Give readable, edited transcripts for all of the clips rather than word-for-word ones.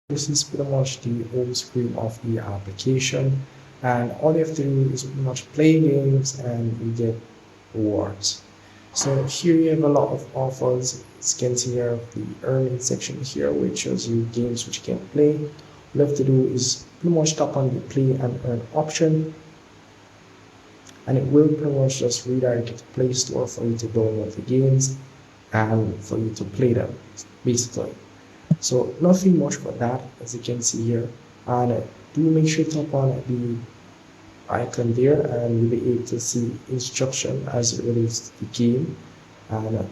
This is pretty much the home screen of the application, and all you have to do is pretty much play games and you get rewards. So here you have a lot of offers. You can see here the earning section here, which shows you games which you can play. All you have to do is pretty much tap on the play and earn option, and it will pretty much just redirect you to Play Store for you to download the games and for you to play them, basically. So nothing much for that, as you can see here. And do make sure to tap on the icon there, and you'll be able to see instruction as it relates to the game. And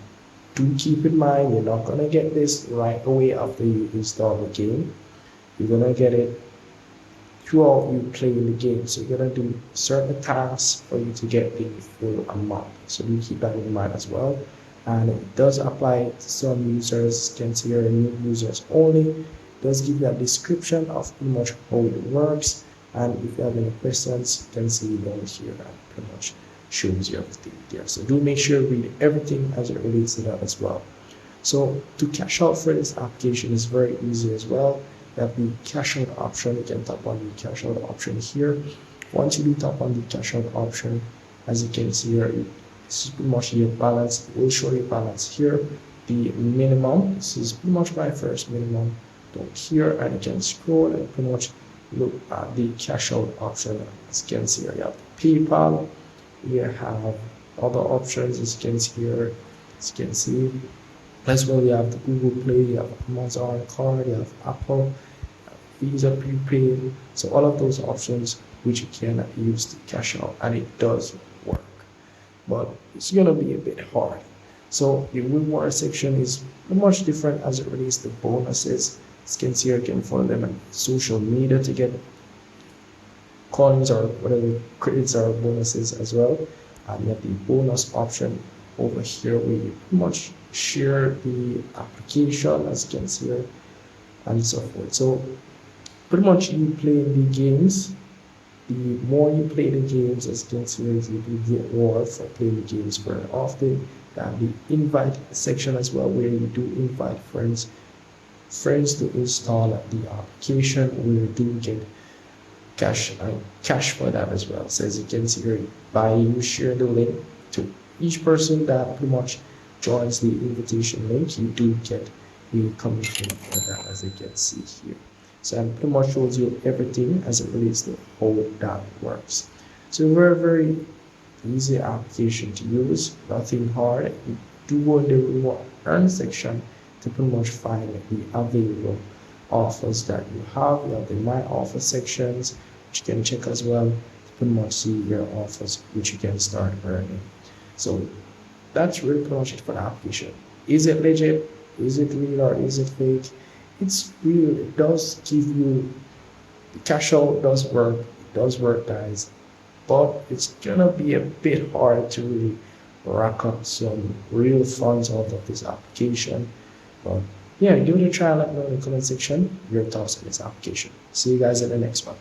do keep in mind, you're not gonna get this right away after you install the game. You're gonna get it throughout you playing the game. So you're gonna do certain tasks for you to get the full amount. So do keep that in mind as well. And it does apply to some users. You can see here new users only. It does give you a description of pretty much how it works. And if you have any questions, you can see down here that pretty much shows you everything there. So do make sure you read everything as it relates to that as well. So to cash out for this application is very easy as well. You have the cash out option. You can tap on the cash out option here. Once you do tap on the cash out option, as you can see here, this is pretty much your balance. It will show you balance here. The minimum, this is pretty much my first minimum down here, and you can scroll and pretty much look at the cash out option. As you can see here, you have PayPal, you have other options, as you can see here, as you can see. As well, you have the Google Play, you have Amazon card, you have Apple, Visa prepaid. So all of those options which you can use to cash out, and it does work. But it's gonna be a bit hard. So the reward section is much different as it relates to bonuses. As you can see, you can follow them on social media to get coins or whatever credits or bonuses as well. And you have the bonus option over here where you pretty much share the application, as you can see here, and so forth. So pretty much you play the games. The more you play the games, as you can see, you get reward for playing the games very often. And the invite section as well, where you do invite friends to install the application, where you do get cash for that as well. So as you can see here, by you share the link to each person that pretty much joins the invitation link, you do get a commission for that, as you can see here. So it pretty much shows you everything as it relates to how that works. So very easy application to use, nothing hard. You do go in the reward earn section to pretty much find the available offers that you have. You have the my offer sections, which you can check as well to pretty much see your offers which you can start earning. So that's really pretty much it for the application. Is it legit? Is it real or is it fake? It's real. It does give you the cash out does work. It does work, guys. But it's gonna be a bit hard to really rack up some real funds out of this application. But yeah, give it a try. Let me know in the comment section your thoughts on this application. See you guys in the next one.